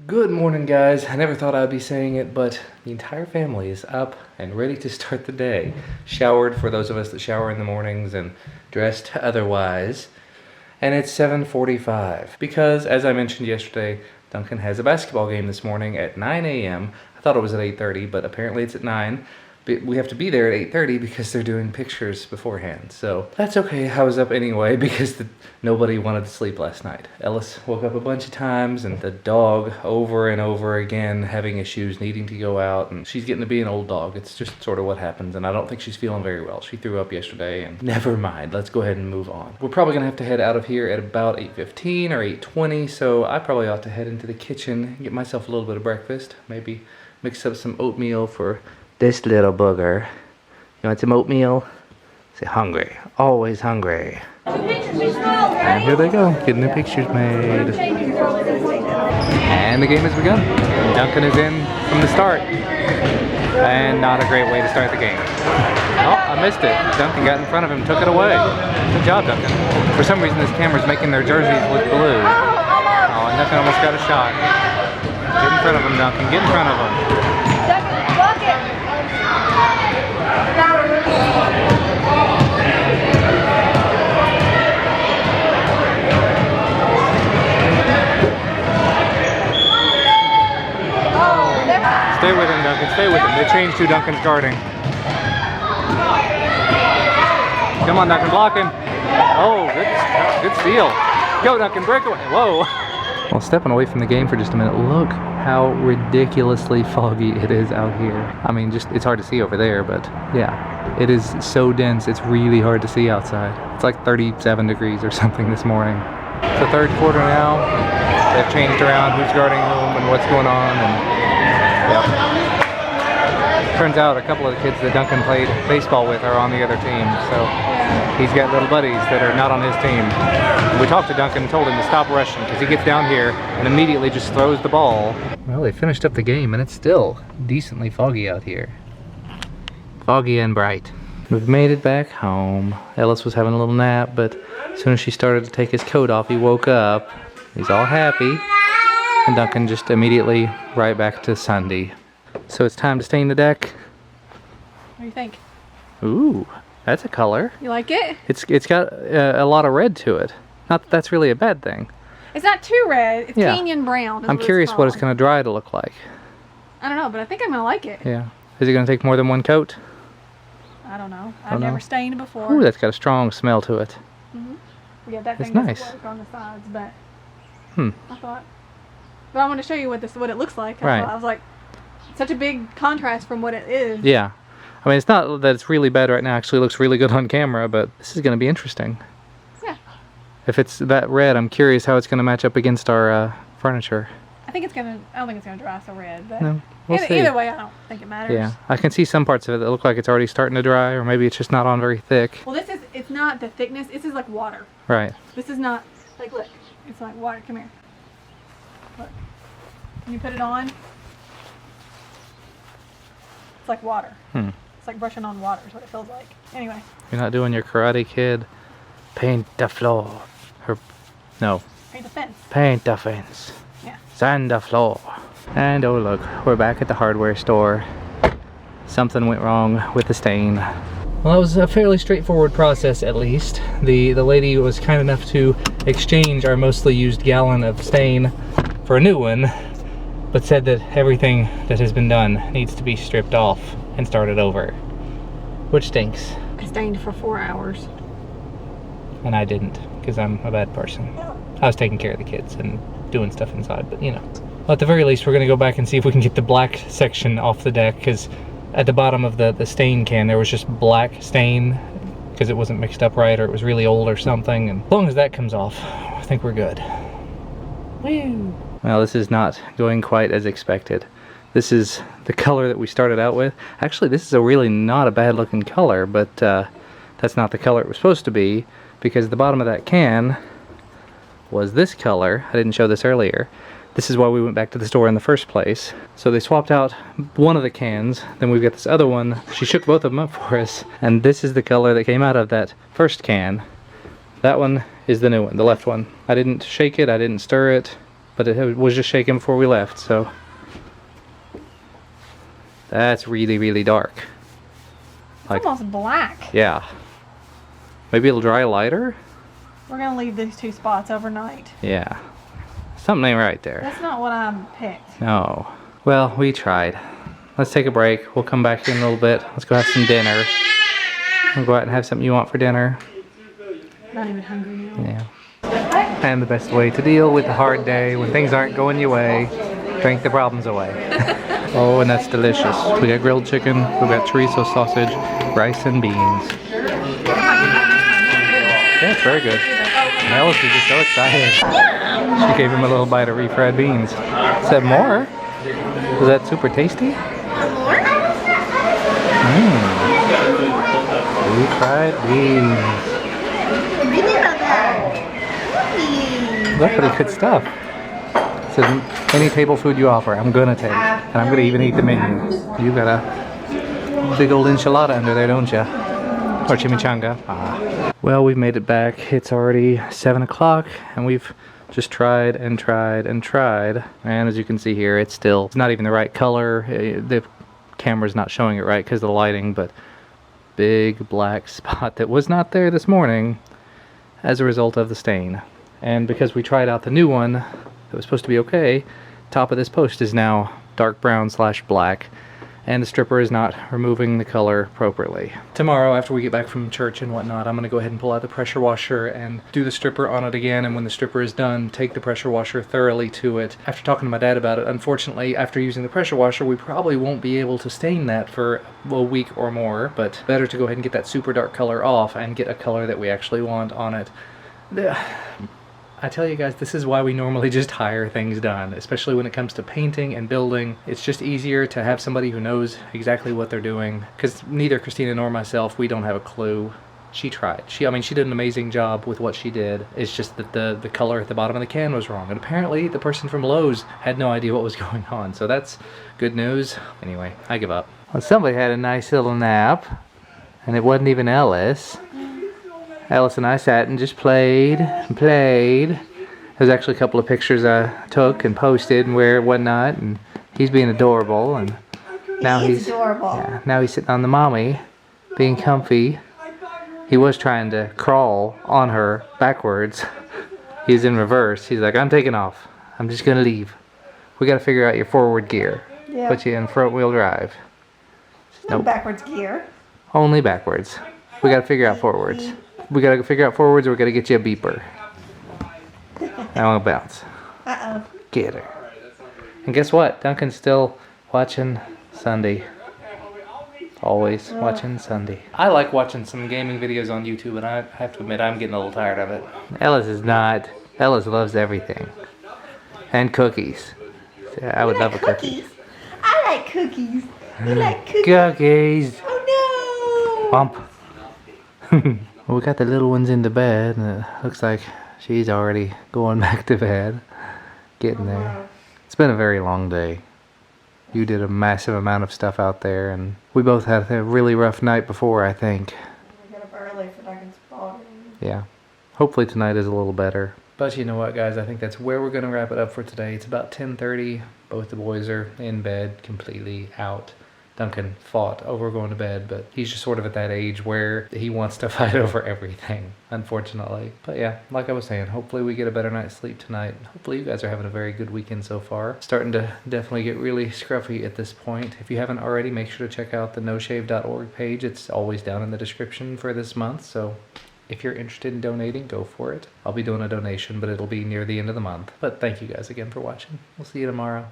Good morning, guys. I never thought I'd be saying it, but the entire family is up and ready to start the day. Showered for those of us that shower in the mornings and dressed otherwise. And it's 7:45 because, as I mentioned yesterday, Duncan has a basketball game this morning at 9 a.m. I thought it was at 8:30, but apparently it's at 9. But we have to be there at 8:30 because they're doing pictures beforehand. So that's okay. I was up anyway because nobody wanted to sleep last night. Ellis woke up a bunch of times, and the dog over and over again having issues, needing to go out, and she's getting to be an old dog. It's just sort of what happens, and I don't think she's feeling very well. She threw up yesterday, and never mind. Let's go ahead and move on. We're probably gonna have to head out of here at about 8:15 or 8:20, so I probably ought to head into the kitchen, get myself a little bit of breakfast, maybe mix up some oatmeal for this little booger. You want some oatmeal? Say hungry. Always hungry. And here they go, getting their pictures made. And the game has begun. Duncan is in from the start. And not a great way to start the game. Oh, I missed it. Duncan got in front of him, took it away. Good job, Duncan. For some reason this camera's making their jerseys look blue. Oh, and Duncan almost got a shot. Get in front of him, Duncan. Get in front of him. Duncan, block it. Stay with him, Duncan. Stay with him. They changed who Duncan's guarding. Come on, Duncan. Block him. Oh, good steal. Go, Duncan. Break away. Whoa. Well, stepping away from the game for just a minute. Look how ridiculously foggy it is out here. I mean, it's hard to see over there, but yeah, it is so dense. It's really hard to see outside. It's like 37 degrees or something this morning. It's the third quarter now. They've changed around who's guarding whom and what's going on. And yep. Turns out a couple of the kids that Duncan played baseball with are on the other team, so he's got little buddies that are not on his team. We talked to Duncan and told him to stop rushing because he gets down here and immediately just throws the ball. Well, they finished up the game and it's still decently foggy out here. Foggy and bright. We've made it back home. Ellis was having a little nap, but as soon as she started to take his coat off, he woke up. He's all happy. And Duncan just immediately right back to Sunday. So it's time to stain the deck. What do you think? Ooh, that's a color. You like it? It's got a lot of red to it. Not that that's really a bad thing. It's not too red. It's canyon brown. I'm curious what it's going to dry to look like. I don't know, but I think I'm going to like it. Yeah. Is it going to take more than one coat? I don't know. I've never stained before. Ooh, that's got a strong smell to it. Yeah, that thing nice. doesn't work on the sides, but I thought. But I want to show you what it looks like. Right. I was like, such a big contrast from what it is. Yeah. I mean, it's not that it's really bad right now. Actually, it looks really good on camera, but this is going to be interesting. Yeah. If it's that red, I'm curious how it's going to match up against our furniture. I don't think it's going to dry so red, but no, we'll see. Either way, I don't think it matters. Yeah. I can see some parts of it that look like it's already starting to dry, or maybe it's just not on very thick. Well, it's not the thickness. This is like water. Right. This is not, like, look. It's like water. Come here. Look. When you put it on, it's like water. It's like brushing on water is what it feels like. Anyway. You're not doing your Karate Kid. Paint the floor. No. Paint the fence. Paint the fence. Yeah. Sand the floor. And oh look, we're back at the hardware store. Something went wrong with the stain. Well, that was a fairly straightforward process, at least. The lady was kind enough to exchange our mostly used gallon of stain for a new one, but said that everything that has been done needs to be stripped off and started over, which stinks. I stained for 4 hours. And I didn't, because I'm a bad person. I was taking care of the kids and doing stuff inside, but you know. Well, at the very least, we're going to go back and see if we can get the black section off the deck, because at the bottom of the stain can, there was just black stain, because it wasn't mixed up right, or it was really old or something, and as long as that comes off, I think we're good. Woo! Well, this is not going quite as expected. This is the color that we started out with. Actually, this is a really not a bad looking color, but that's not the color it was supposed to be, because the bottom of that can was this color. I didn't show this earlier. This is why we went back to the store in the first place. So they swapped out one of the cans, then we've got this other one. She shook both of them up for us, and this is the color that came out of that first can. That one is the new one, the left one. I didn't shake it, I didn't stir it, but it was just shaking before we left, so. That's really, really dark. It's almost black. Yeah. Maybe it'll dry lighter? We're gonna leave these 2 spots overnight. Yeah. Something ain't right there. That's not what I picked. No. Well, we tried. Let's take a break. We'll come back in a little bit. Let's go have some dinner. We'll go out and have something you want for dinner. Not even hungry now. Yeah. And the best way to deal with a hard day when things aren't going your way, drink the problems away. Oh, and that's delicious. We got grilled chicken, we got chorizo sausage, rice and beans. Yeah, it's very good. And Alice is just so excited. She gave him a little bite of refried beans. Said more? Was that super tasty? Refried beans. That's pretty good stuff. It says any table food you offer, I'm gonna take. And I'm gonna even eat the menu. You got a big old enchilada under there, don't you? Or chimichanga. Ah. Well, we've made it back. It's already 7 o'clock and we've just tried and tried and tried. And as you can see here, it's not even the right color. The camera's not showing it right because of the lighting, but big black spot that was not there this morning as a result of the stain. And because we tried out the new one that was supposed to be okay, top of this post is now dark brown / black, and the stripper is not removing the color appropriately. Tomorrow, after we get back from church and whatnot, I'm going to go ahead and pull out the pressure washer and do the stripper on it again, and when the stripper is done, take the pressure washer thoroughly to it. After talking to my dad about it, unfortunately, after using the pressure washer, we probably won't be able to stain that for a week or more, but better to go ahead and get that super dark color off and get a color that we actually want on it. I tell you guys, this is why we normally just hire things done, especially when it comes to painting and building. It's just easier to have somebody who knows exactly what they're doing, because neither Christina nor myself, we don't have a clue. She tried. She did an amazing job with what she did. It's just that the color at the bottom of the can was wrong, and apparently the person from Lowe's had no idea what was going on, so that's good news. Anyway, I give up. Well, somebody had a nice little nap, and it wasn't even Ellis. Alice and I sat and just played and played. There's actually a couple of pictures I took and posted and whatnot, and he's being adorable. And now he's adorable. Yeah, now he's sitting on the mommy, being comfy. He was trying to crawl on her backwards. He's in reverse. He's like, I'm taking off. I'm just gonna leave. We gotta figure out your forward gear. Yeah. Put you in front wheel drive. No backwards gear. Only backwards. We gotta figure out forwards. We gotta figure out forwards, or we gotta get you a beeper. I want to bounce. Uh-oh. Get her. And guess what? Duncan's still watching Sunday. Always watching Sunday. I like watching some gaming videos on YouTube, and I have to admit I'm getting a little tired of it. Ellis is not. Ellis loves everything. And cookies. I would love a cookie. I like cookies. You like cookies? Cookies. Oh no! Bump. Well, we got the little ones into bed, and it looks like she's already going back to bed. Getting there. It's been a very long day. You did a massive amount of stuff out there, and we both had a really rough night before, I think. We got up early for Duncan's ball game. Yeah. Hopefully tonight is a little better. But you know what, guys? I think that's where we're going to wrap it up for today. It's about 10:30. Both the boys are in bed, completely out. Duncan fought over going to bed, but he's just sort of at that age where he wants to fight over everything, unfortunately. But yeah, like I was saying, hopefully we get a better night's sleep tonight. Hopefully you guys are having a very good weekend so far. Starting to definitely get really scruffy at this point. If you haven't already, make sure to check out the noshave.org page. It's always down in the description for this month, so if you're interested in donating, go for it. I'll be doing a donation, but it'll be near the end of the month. But thank you guys again for watching. We'll see you tomorrow.